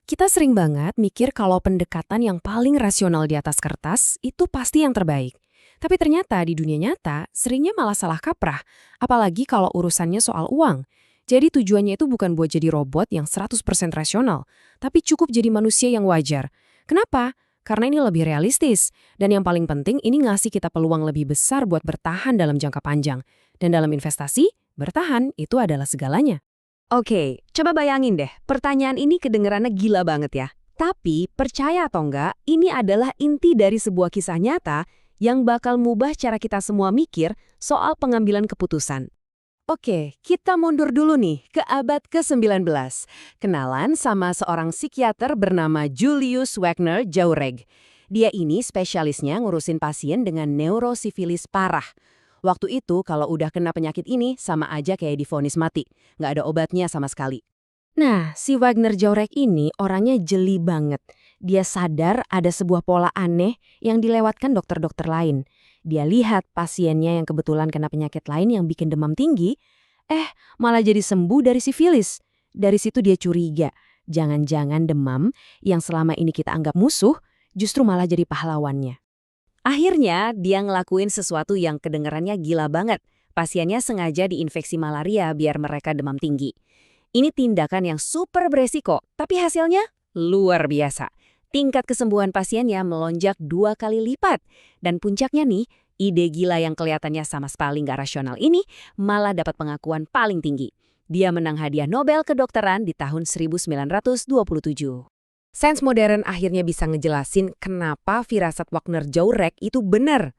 Kita sering banget mikir kalau pendekatan yang paling rasional di atas kertas itu pasti yang terbaik. Tapi ternyata di dunia nyata seringnya malah salah kaprah, apalagi kalau urusannya soal uang. Jadi tujuannya itu bukan buat jadi robot yang 100% rasional, tapi cukup jadi manusia yang wajar. Kenapa? Karena ini lebih realistis. Dan yang paling penting ini ngasih kita peluang lebih besar buat bertahan dalam jangka panjang. Dan dalam investasi, bertahan itu adalah segalanya. Oke, coba bayangin deh, pertanyaan ini kedengerannya gila banget ya. Tapi, percaya atau enggak, ini adalah inti dari sebuah kisah nyata yang bakal mubah cara kita semua mikir soal pengambilan keputusan. Oke, kita mundur dulu nih ke abad ke-19. Kenalan sama seorang psikiater bernama Julius Wagner Jauregg. Dia ini spesialisnya ngurusin pasien dengan neurosifilis parah. Waktu itu kalau udah kena penyakit ini sama aja kayak divonis mati. Nggak ada obatnya sama sekali. Nah, si Wagner Jaurek ini orangnya jeli banget. Dia sadar ada sebuah pola aneh yang dilewatkan dokter-dokter lain. Dia lihat pasiennya yang kebetulan kena penyakit lain yang bikin demam tinggi, malah jadi sembuh dari sifilis. Dari situ dia curiga, jangan-jangan demam yang selama ini kita anggap musuh justru malah jadi pahlawannya. Akhirnya, dia ngelakuin sesuatu yang kedengarannya gila banget. Pasiennya sengaja diinfeksi malaria biar mereka demam tinggi. Ini tindakan yang super beresiko, tapi hasilnya luar biasa. Tingkat kesembuhan pasiennya melonjak 2 kali lipat. Dan puncaknya nih, ide gila yang kelihatannya sama sekali nggak rasional ini malah dapat pengakuan paling tinggi. Dia menang hadiah Nobel kedokteran di tahun 1927. Sains modern akhirnya bisa ngejelasin kenapa firasat Wagner Jaurek itu benar.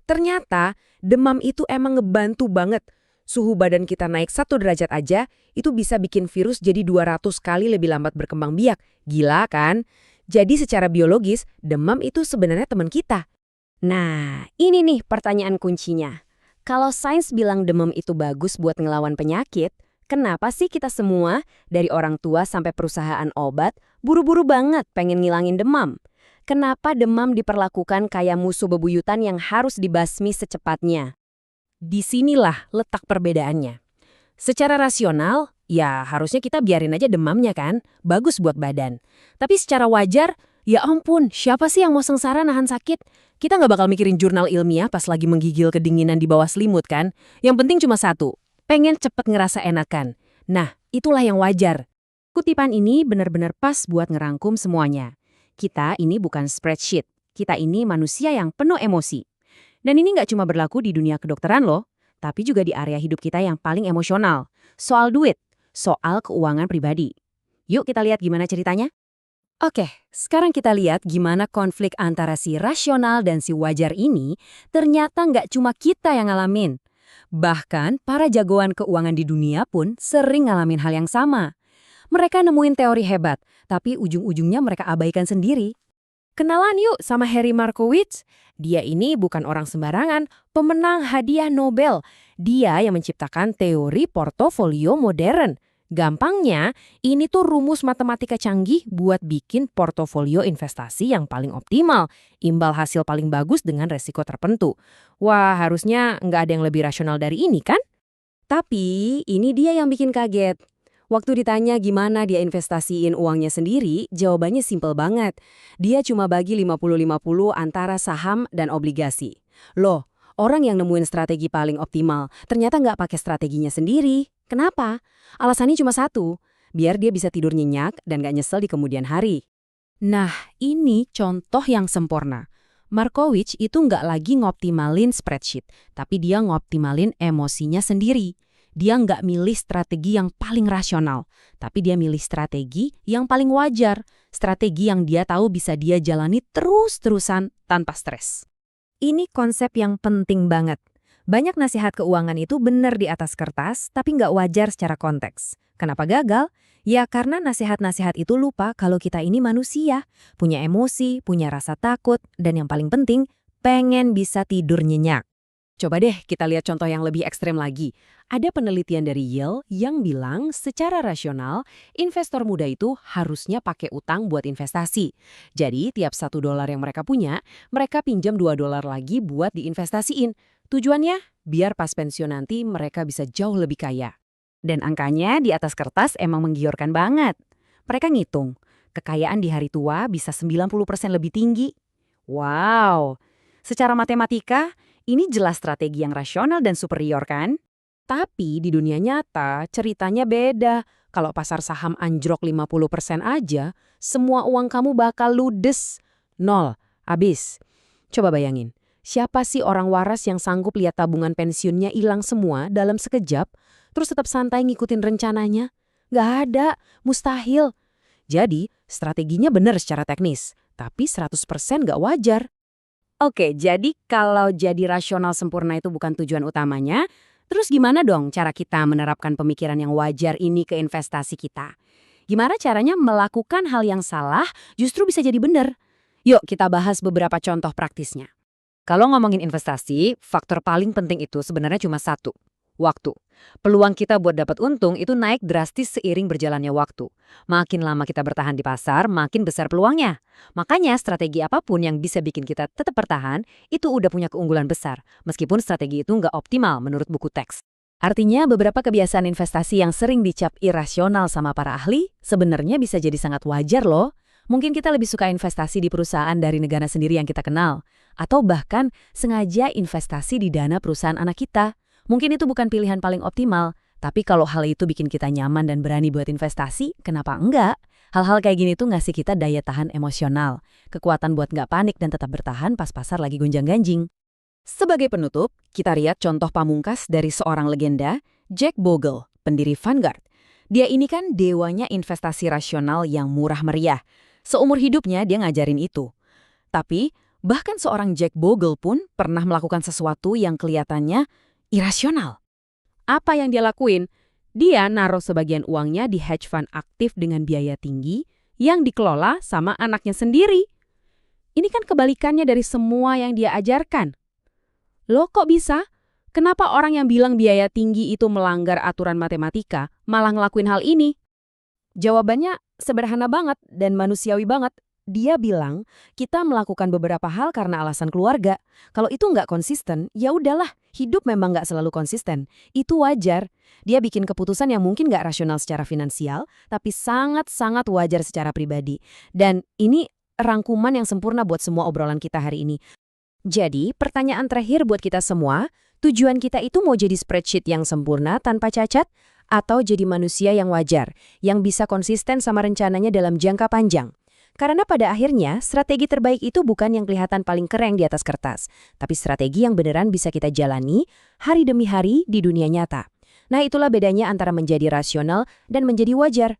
Ternyata demam itu emang ngebantu banget. Suhu badan kita naik 1 derajat aja, itu bisa bikin virus jadi 200 kali lebih lambat berkembang biak. Gila kan? Jadi secara biologis, demam itu sebenarnya teman kita. Nah, ini nih pertanyaan kuncinya. Kalau sains bilang demam itu bagus buat ngelawan penyakit, kenapa sih kita semua, dari orang tua sampai perusahaan obat, buru-buru banget pengen ngilangin demam? Kenapa demam diperlakukan kayak musuh bebuyutan yang harus dibasmi secepatnya? Disinilah letak perbedaannya. Secara rasional, ya harusnya kita biarin aja demamnya kan, bagus buat badan. Tapi secara wajar, ya ampun, siapa sih yang mau sengsara nahan sakit? Kita nggak bakal mikirin jurnal ilmiah pas lagi menggigil kedinginan di bawah selimut kan? Yang penting cuma satu, pengen cepet ngerasa enakan. Nah, itulah yang wajar. Kutipan ini benar-benar pas buat ngerangkum semuanya. Kita ini bukan spreadsheet, kita ini manusia yang penuh emosi. Dan ini nggak cuma berlaku di dunia kedokteran loh, tapi juga di area hidup kita yang paling emosional. Soal duit, soal keuangan pribadi. Yuk kita lihat gimana ceritanya. Oke, sekarang kita lihat gimana konflik antara si rasional dan si wajar ini ternyata nggak cuma kita yang ngalamin. Bahkan para jagoan keuangan di dunia pun sering ngalamin hal yang sama. Mereka nemuin teori hebat, tapi ujung-ujungnya mereka abaikan sendiri. Kenalan yuk sama Harry Markowitz. Dia ini bukan orang sembarangan, pemenang hadiah Nobel. Dia yang menciptakan teori portofolio modern. Gampangnya, ini tuh rumus matematika canggih buat bikin portofolio investasi yang paling optimal, imbal hasil paling bagus dengan resiko tertentu. Wah, harusnya nggak ada yang lebih rasional dari ini kan? Tapi, ini dia yang bikin kaget. Waktu ditanya gimana dia investasiin uangnya sendiri, jawabannya simpel banget. Dia cuma bagi 50-50 antara saham dan obligasi. Loh, orang yang nemuin strategi paling optimal ternyata nggak pakai strateginya sendiri. Kenapa? Alasannya cuma satu, biar dia bisa tidur nyenyak dan nggak nyesel di kemudian hari. Nah, ini contoh yang sempurna. Markowitz itu nggak lagi ngoptimalin spreadsheet, tapi dia ngoptimalin emosinya sendiri. Dia nggak milih strategi yang paling rasional, tapi dia milih strategi yang paling wajar, strategi yang dia tahu bisa dia jalani terus-terusan tanpa stres. Ini konsep yang penting banget. Banyak nasihat keuangan itu benar di atas kertas, tapi nggak wajar secara konteks. Kenapa gagal? Ya karena nasihat-nasihat itu lupa kalau kita ini manusia, punya emosi, punya rasa takut, dan yang paling penting, pengen bisa tidur nyenyak. Coba deh kita lihat contoh yang lebih ekstrem lagi. Ada penelitian dari Yale yang bilang secara rasional, investor muda itu harusnya pakai utang buat investasi. Jadi tiap $1 yang mereka punya, mereka pinjam $2 lagi buat diinvestasiin. Tujuannya, biar pas pensiun nanti mereka bisa jauh lebih kaya. Dan angkanya di atas kertas emang menggiurkan banget. Mereka ngitung, kekayaan di hari tua bisa 90% lebih tinggi. Wow, secara matematika, ini jelas strategi yang rasional dan superior kan? Tapi di dunia nyata, ceritanya beda. Kalau pasar saham anjlok 50% aja, semua uang kamu bakal ludes. Nol, habis. Coba bayangin, siapa sih orang waras yang sanggup lihat tabungan pensiunnya hilang semua dalam sekejap, terus tetap santai ngikutin rencananya? Nggak ada, mustahil. Jadi, strateginya benar secara teknis, tapi 100% nggak wajar. Oke, jadi kalau jadi rasional sempurna itu bukan tujuan utamanya, terus gimana dong cara kita menerapkan pemikiran yang wajar ini ke investasi kita? Gimana caranya melakukan hal yang salah justru bisa jadi benar? Yuk kita bahas beberapa contoh praktisnya. Kalau ngomongin investasi, faktor paling penting itu sebenarnya cuma satu, waktu. Peluang kita buat dapat untung itu naik drastis seiring berjalannya waktu. Makin lama kita bertahan di pasar, makin besar peluangnya. Makanya strategi apapun yang bisa bikin kita tetap bertahan, itu udah punya keunggulan besar, meskipun strategi itu nggak optimal menurut buku teks. Artinya beberapa kebiasaan investasi yang sering dicap irasional sama para ahli, sebenarnya bisa jadi sangat wajar loh. Mungkin kita lebih suka investasi di perusahaan dari negara sendiri yang kita kenal. Atau bahkan sengaja investasi di dana perusahaan anak kita. Mungkin itu bukan pilihan paling optimal, tapi kalau hal itu bikin kita nyaman dan berani buat investasi, kenapa enggak? Hal-hal kayak gini tuh ngasih kita daya tahan emosional, kekuatan buat nggak panik dan tetap bertahan pas pasar lagi gonjang-ganjing. Sebagai penutup, kita lihat contoh pamungkas dari seorang legenda, Jack Bogle, pendiri Vanguard. Dia ini kan dewanya investasi rasional yang murah meriah. Seumur hidupnya dia ngajarin itu. Tapi, bahkan seorang Jack Bogle pun pernah melakukan sesuatu yang kelihatannya irasional. Apa yang dia lakuin? Dia naruh sebagian uangnya di hedge fund aktif dengan biaya tinggi yang dikelola sama anaknya sendiri. Ini kan kebalikannya dari semua yang dia ajarkan. Loh kok bisa? Kenapa orang yang bilang biaya tinggi itu melanggar aturan matematika malah ngelakuin hal ini? Jawabannya sederhana banget dan manusiawi banget. Dia bilang, kita melakukan beberapa hal karena alasan keluarga. Kalau itu nggak konsisten, ya udahlah, hidup memang nggak selalu konsisten. Itu wajar. Dia bikin keputusan yang mungkin nggak rasional secara finansial, tapi sangat-sangat wajar secara pribadi. Dan ini rangkuman yang sempurna buat semua obrolan kita hari ini. Jadi, pertanyaan terakhir buat kita semua, tujuan kita itu mau jadi spreadsheet yang sempurna tanpa cacat, atau jadi manusia yang wajar, yang bisa konsisten sama rencananya dalam jangka panjang? Karena pada akhirnya, strategi terbaik itu bukan yang kelihatan paling keren di atas kertas, tapi strategi yang beneran bisa kita jalani hari demi hari di dunia nyata. Nah, itulah bedanya antara menjadi rasional dan menjadi wajar.